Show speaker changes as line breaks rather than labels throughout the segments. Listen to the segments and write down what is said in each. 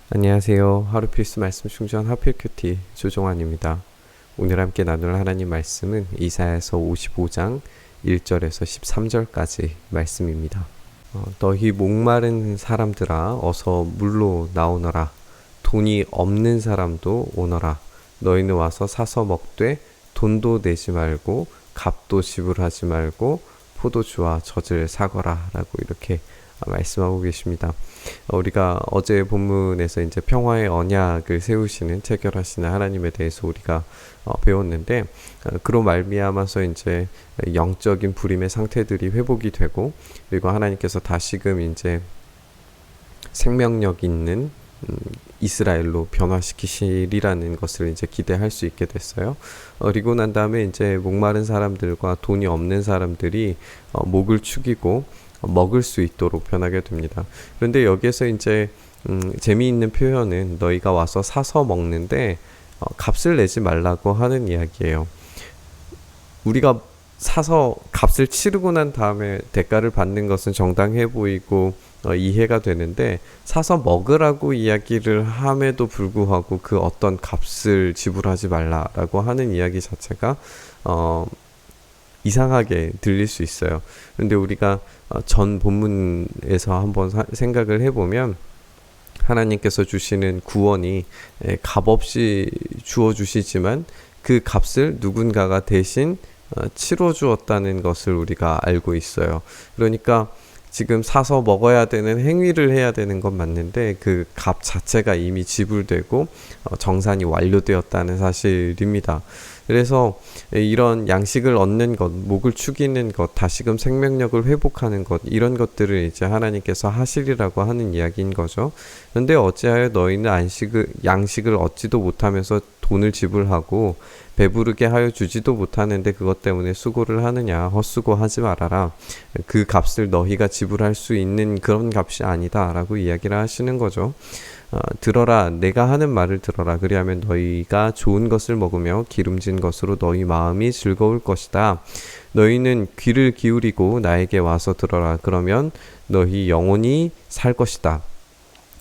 안녕하세요. 하루 필수 말씀 충전 하필 큐티 조종환입니다. 오늘 함께 나눌 하나님 말씀은 이사야서 55장 1절에서 13절까지 말씀입니다. 너희 목마른 사람들아 어서 물로 나오너라. 돈이 없는 사람도 오너라. 너희는 와서 사서 먹되 돈도 내지 말고 값도 지불하지 말고 포도주와 젖을 사거라 라고 이렇게 말씀하고 계십니다. 우리가 어제 본문에서 이제 평화의 언약을 세우시는 체결하시는 하나님에 대해서 우리가 배웠는데, 그로 말미암아서 이제 영적인 불임의 상태들이 회복이 되고, 그리고 하나님께서 다시금 이제 생명력 있는 이스라엘로 변화시키시리라는 것을 이제 기대할 수 있게 됐어요. 그리고 난 다음에 이제 목마른 사람들과 돈이 없는 사람들이 목을 축이고 먹을 수 있도록 변하게 됩니다. 그런데 여기에서 이제 재미있는 표현은 너희가 와서 사서 먹는데 값을 내지 말라고 하는 이야기예요. 우리가 사서 값을 치르고 난 다음에 대가를 받는 것은 정당해 보이고 이해가 되는데, 사서 먹으라고 이야기를 함에도 불구하고 그 어떤 값을 지불하지 말라라고 하는 이야기 자체가 이상하게 들릴 수 있어요. 그런데 우리가 전 본문에서 한번 생각을 해보면, 하나님께서 주시는 구원이 값없이 주어 주시지만 그 값을 누군가가 대신 치러 주었다는 것을 우리가 알고 있어요. 그러니까 지금 사서 먹어야 되는 행위를 해야 되는 건 맞는데 그 값 자체가 이미 지불되고 정산이 완료되었다는 사실입니다. 그래서 이런 양식을 얻는 것, 목을 축이는 것, 다시금 생명력을 회복하는 것, 이런 것들을 이제 하나님께서 하시리라고 하는 이야기인 거죠. 그런데 어찌하여 너희는 양식을 얻지도 못하면서 돈을 지불하고 배부르게 하여 주지도 못하는데 그것 때문에 수고를 하느냐. 헛수고하지 말아라. 그 값을 너희가 지불할 수 있는 그런 값이 아니다 라고 이야기를 하시는 거죠. 들어라, 내가 하는 말을 들어라. 그리하면 너희가 좋은 것을 먹으며 기름진 것으로 너희 마음이 즐거울 것이다. 너희는 귀를 기울이고 나에게 와서 들어라. 그러면 너희 영혼이 살 것이다.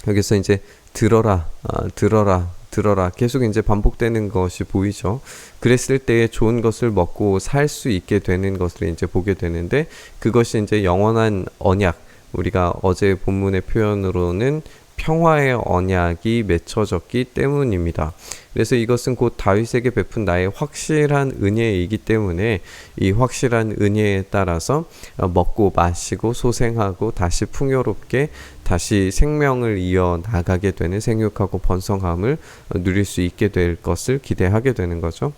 여기서 이제 들어라, 들어라 계속 이제 반복되는 것이 보이죠. 그랬을 때에 좋은 것을 먹고 살 수 있게 되는 것을 이제 보게 되는데, 그것이 이제 영원한 언약, 우리가 어제 본문의 표현으로는 평화의 언약이 맺혀졌기 때문입니다. 그래서 이것은 곧 다윗에게 베푼 나의 확실한 은혜이기 때문에 이 확실한 은혜에 따라서 먹고 마시고 소생하고 다시 풍요롭게 다시 생명을 이어 나가게 되는 생육하고 번성함을 누릴 수 있게 될 것을 기대하게 되는 거죠.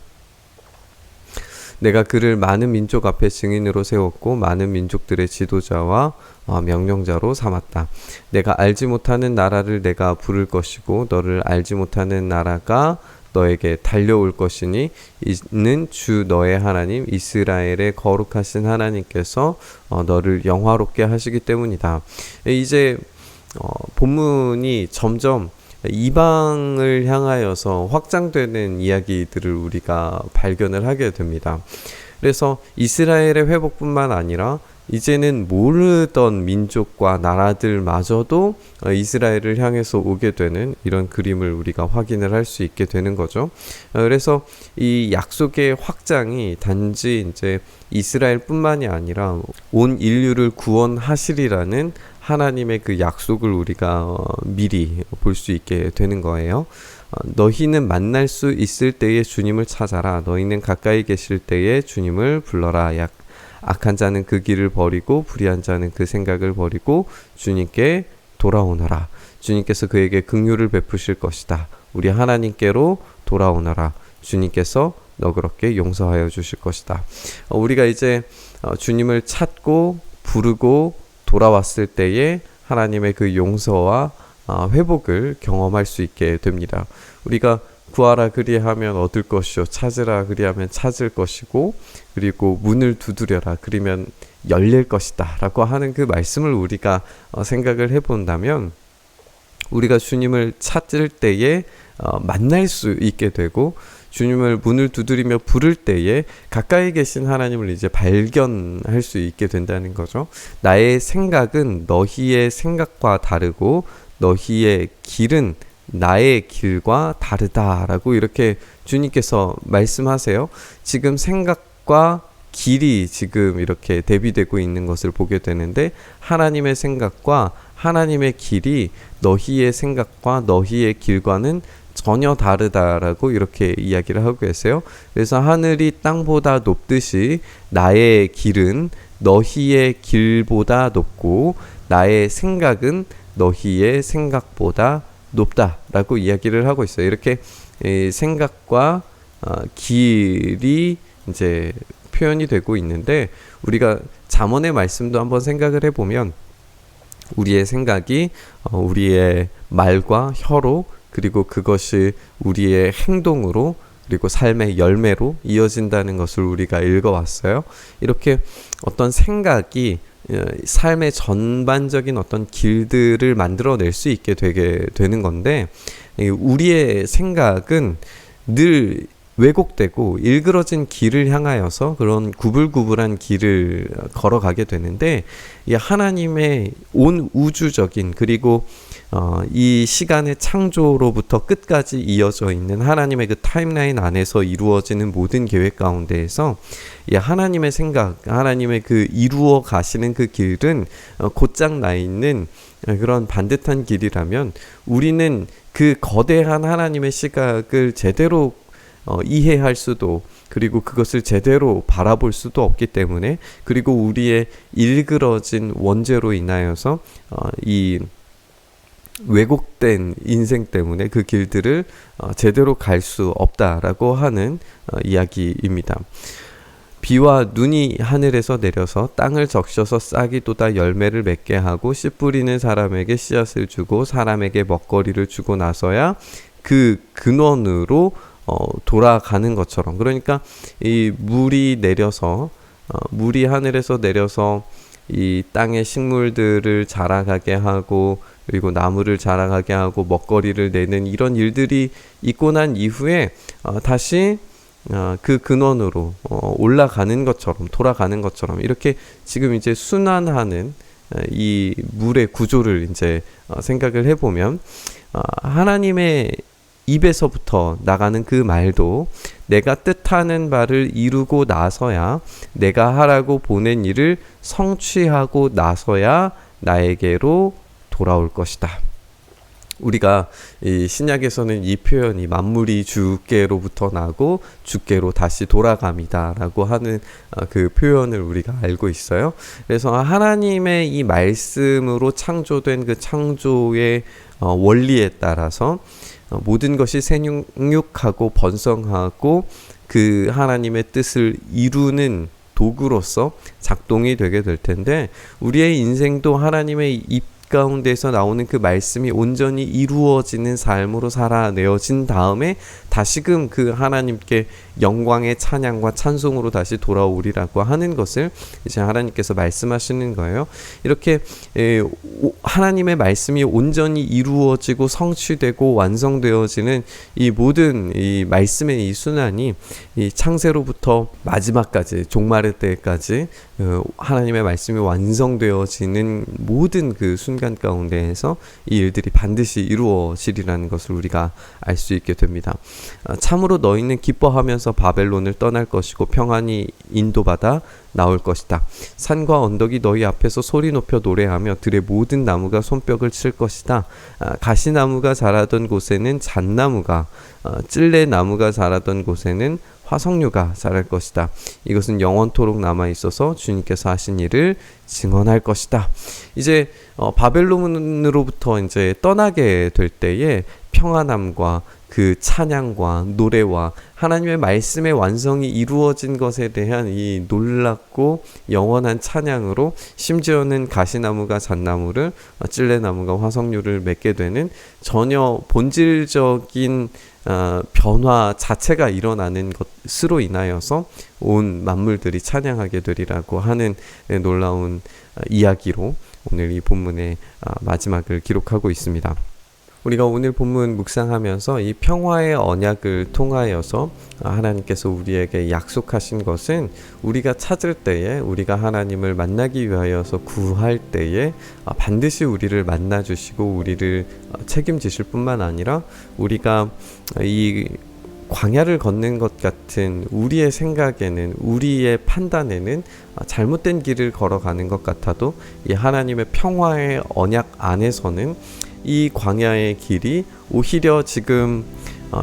내가 그를 많은 민족 앞에 증인으로 세웠고 많은 민족들의 지도자와 명령자로 삼았다. 내가 알지 못하는 나라를 내가 부를 것이고 너를 알지 못하는 나라가 너에게 달려올 것이니 이는 주 너의 하나님 이스라엘의 거룩하신 하나님께서 너를 영화롭게 하시기 때문이다. 이제 본문이 점점 이방을 향하여서 확장되는 이야기들을 우리가 발견을 하게 됩니다. 그래서 이스라엘의 회복뿐만 아니라 이제는 모르던 민족과 나라들마저도 이스라엘을 향해서 오게 되는 이런 그림을 우리가 확인을 할 수 있게 되는 거죠. 그래서 이 약속의 확장이 단지 이제 이스라엘뿐만이 아니라 온 인류를 구원하시리라는 하나님의 그 약속을 우리가 미리 볼 수 있게 되는 거예요. 너희는 만날 수 있을 때에 주님을 찾아라. 너희는 가까이 계실 때에 주님을 불러라. 악한 자는 그 길을 버리고 불의한 자는 그 생각을 버리고 주님께 돌아오너라. 주님께서 그에게 긍휼을 베푸실 것이다. 우리 하나님께로 돌아오너라. 주님께서 너그럽게 용서하여 주실 것이다. 우리가 이제 주님을 찾고 부르고 돌아왔을 때에 하나님의 그 용서와 회복을 경험할 수 있게 됩니다. 우리가 구하라 그리하면 얻을 것이요 찾으라 그리하면 찾을 것이고 그리고 문을 두드려라 그러면 열릴 것이다 라고 하는 그 말씀을 우리가 생각을 해본다면, 우리가 주님을 찾을 때에 만날 수 있게 되고 주님을 문을 두드리며 부를 때에 가까이 계신 하나님을 이제 발견할 수 있게 된다는 거죠. 나의 생각은 너희의 생각과 다르고 너희의 길은 나의 길과 다르다라고 이렇게 주님께서 말씀하세요. 지금 생각과 길이 지금 이렇게 대비되고 있는 것을 보게 되는데, 하나님의 생각과 하나님의 길이 너희의 생각과 너희의 길과는 전혀 다르다라고 이렇게 이야기를 하고 계세요. 그래서 하늘이 땅보다 높듯이 나의 길은 너희의 길보다 높고 나의 생각은 너희의 생각보다 높다라고 이야기를 하고 있어요. 이렇게 생각과 길이 이제 표현이 되고 있는데, 우리가 잠언의 말씀도 한번 생각을 해보면 우리의 생각이 우리의 말과 혀로, 그리고 그것이 우리의 행동으로, 그리고 삶의 열매로 이어진다는 것을 우리가 읽어왔어요. 이렇게 어떤 생각이 삶의 전반적인 어떤 길들을 만들어낼 수 있게 되게 되는 건데, 우리의 생각은 늘 왜곡되고 일그러진 길을 향하여서 그런 구불구불한 길을 걸어가게 되는데, 이 하나님의 온 우주적인, 그리고 이 시간의 창조로부터 끝까지 이어져 있는 하나님의 그 타임라인 안에서 이루어지는 모든 계획 가운데에서 이 하나님의 생각, 하나님의 그 이루어 가시는 그 길은 곧장 나 있는 그런 반듯한 길이라면, 우리는 그 거대한 하나님의 시각을 제대로 이해할 수도, 그리고 그것을 제대로 바라볼 수도 없기 때문에, 그리고 우리의 일그러진 원죄로 인하여서 이 왜곡된 인생 때문에 그 길들을 제대로 갈 수 없다라고 하는 이야기입니다. 비와 눈이 하늘에서 내려서 땅을 적셔서 싹이 돋아 열매를 맺게 하고 씨 뿌리는 사람에게 씨앗을 주고 사람에게 먹거리를 주고 나서야 그 근원으로 돌아가는 것처럼, 그러니까 이 물이 내려서 물이 하늘에서 내려서 이 땅의 식물들을 자라가게 하고, 그리고 나무를 자라가게 하고 먹거리를 내는 이런 일들이 있고 난 이후에 다시 그 근원으로 올라가는 것처럼, 돌아가는 것처럼, 이렇게 지금 이제 순환하는 이 물의 구조를 이제 생각을 해보면, 하나님의 입에서부터 나가는 그 말도 내가 뜻하는 바를 이루고 나서야, 내가 하라고 보낸 일을 성취하고 나서야 나에게로 돌아올 것이다. 우리가 이 신약에서는 이 표현이 만물이 주께로부터 나고 주께로 다시 돌아갑니다 라고 하는 그 표현을 우리가 알고 있어요. 그래서 하나님의 이 말씀으로 창조된 그 창조의 원리에 따라서 모든 것이 생육하고 번성하고 그 하나님의 뜻을 이루는 도구로서 작동이 되게 될 텐데, 우리의 인생도 하나님의 입 가운데서 나오는 그 말씀이 온전히 이루어지는 삶으로 살아내어진 다음에 다시금 그 하나님께 영광의 찬양과 찬송으로 다시 돌아오리라고 하는 것을 이제 하나님께서 말씀하시는 거예요. 이렇게 하나님의 말씀이 온전히 이루어지고 성취되고 완성되어지는 이 모든 이 말씀의 이 순환이 이 창세로부터 마지막까지, 종말의 때까지 하나님의 말씀이 완성되어지는 모든 그 순간 가운데에서 이 일들이 반드시 이루어지리라는 것을 우리가 알 수 있게 됩니다. 참으로 너희는 기뻐하면서 바벨론을 떠날 것이고 평안히 인도받아 나올 것이다. 산과 언덕이 너희 앞에서 소리 높여 노래하며 들의 모든 나무가 손뼉을 칠 것이다. 가시나무가 자라던 곳에는 잣나무가, 찔레나무가 자라던 곳에는 화석류가 자랄 것이다. 이것은 영원토록 남아있어서 주님께서 하신 일을 증언할 것이다. 이제 바벨론으로부터 이제 떠나게 될 때에 평안함과 그 찬양과 노래와 하나님의 말씀의 완성이 이루어진 것에 대한 이 놀랍고 영원한 찬양으로, 심지어는 가시나무가 잣나무를, 찔레나무가 화석류를 맺게 되는 전혀 본질적인 변화 자체가 일어나는 것으로 인하여서 온 만물들이 찬양하게 되리라고 하는 놀라운 이야기로 오늘 이 본문의 마지막을 기록하고 있습니다. 우리가 오늘 본문 묵상하면서 이 평화의 언약을 통하여서 하나님께서 우리에게 약속하신 것은 우리가 찾을 때에, 우리가 하나님을 만나기 위하여서 구할 때에 반드시 우리를 만나 주시고 우리를 책임지실 뿐만 아니라, 우리가 이 광야를 걷는 것 같은 우리의 생각에는, 우리의 판단에는 잘못된 길을 걸어가는 것 같아도 이 하나님의 평화의 언약 안에서는 이 광야의 길이 오히려 지금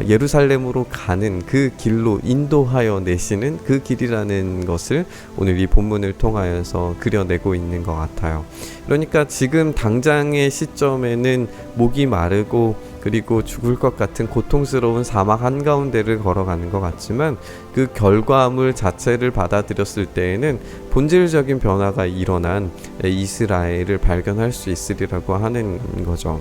예루살렘으로 가는 그 길로 인도하여 내시는 그 길이라는 것을 오늘 이 본문을 통하여서 그려내고 있는 것 같아요. 그러니까 지금 당장의 시점에는 목이 마르고 그리고 죽을 것 같은 고통스러운 사막 한가운데를 걸어가는 것 같지만, 그 결과물 자체를 받아들였을 때에는 본질적인 변화가 일어난 이스라엘을 발견할 수 있으리라고 하는 거죠.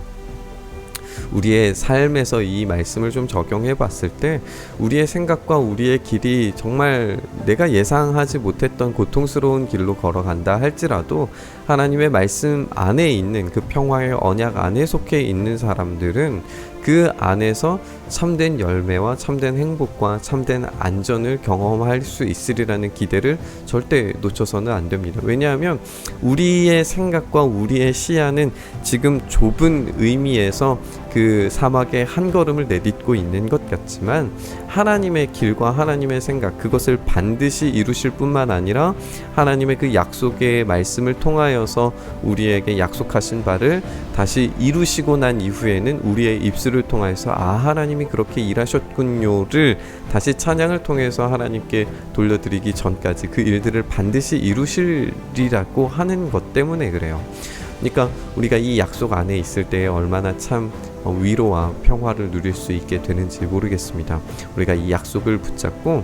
우리의 삶에서 이 말씀을 좀 적용해 봤을 때 우리의 생각과 우리의 길이 정말 내가 예상하지 못했던 고통스러운 길로 걸어간다 할지라도, 하나님의 말씀 안에 있는 그 평화의 언약 안에 속해 있는 사람들은 그 안에서 참된 열매와 참된 행복과 참된 안전을 경험할 수 있으리라는 기대를 절대 놓쳐서는 안 됩니다. 왜냐하면 우리의 생각과 우리의 시야는 지금 좁은 의미에서 그 사막의 한 걸음을 내딛고 있는 것 같지만, 하나님의 길과 하나님의 생각, 그것을 반드시 이루실 뿐만 아니라 하나님의 그 약속의 말씀을 통하여서 우리에게 약속하신 바를 다시 이루시고 난 이후에는 우리의 입술을 통해서 하나님이 그렇게 일하셨군요를 다시 찬양을 통해서 하나님께 돌려드리기 전까지 그 일들을 반드시 이루시리라고 하는 것 때문에 그래요. 그러니까 우리가 이 약속 안에 있을 때 얼마나 참 위로와 평화를 누릴 수 있게 되는지 모르겠습니다. 우리가 이 약속을 붙잡고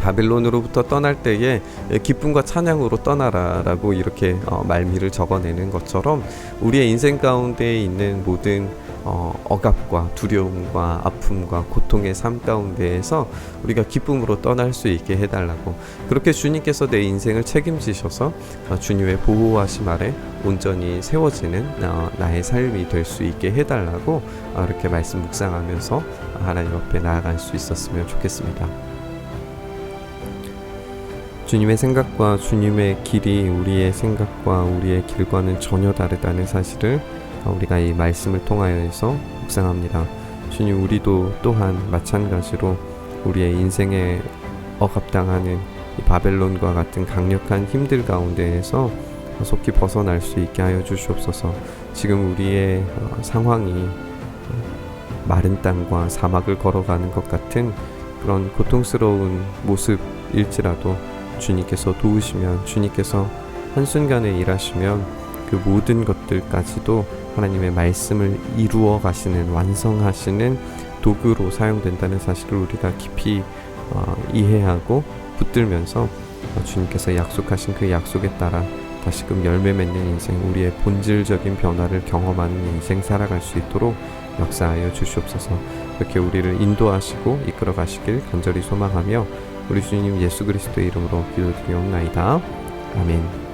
바벨론으로부터 떠날 때에 기쁨과 찬양으로 떠나라라고 이렇게 말미를 적어내는 것처럼, 우리의 인생 가운데 있는 모든 억압과 두려움과 아픔과 고통의 삶 가운데에서 우리가 기쁨으로 떠날 수 있게 해달라고, 그렇게 주님께서 내 인생을 책임지셔서 주님의 보호하심 아래 온전히 세워지는 나의 삶이 될 수 있게 해달라고 이렇게 말씀 묵상하면서 하나님 앞에 나아갈 수 있었으면 좋겠습니다. 주님의 생각과 주님의 길이 우리의 생각과 우리의 길과는 전혀 다르다는 사실을 우리가 이 말씀을 통하여서 묵상합니다. 주님, 우리도 또한 마찬가지로 우리의 인생에 억압당하는 이 바벨론과 같은 강력한 힘들 가운데에서 속히 벗어날 수 있게 하여 주시옵소서. 지금 우리의 상황이 마른 땅과 사막을 걸어가는 것 같은 그런 고통스러운 모습일지라도 주님께서 도우시면, 주님께서 한순간에 일하시면 그 모든 것들까지도 하나님의 말씀을 이루어 가시는, 완성하시는 도구로 사용된다는 사실을 우리가 깊이 이해하고 붙들면서 주님께서 약속하신 그 약속에 따라 다시금 열매 맺는 인생, 우리의 본질적인 변화를 경험하는 인생 살아갈 수 있도록 역사하여 주시옵소서. 이렇게 우리를 인도하시고 이끌어 가시길 간절히 소망하며 우리 주님 예수 그리스도의 이름으로 기도드리옵나이다. 아멘.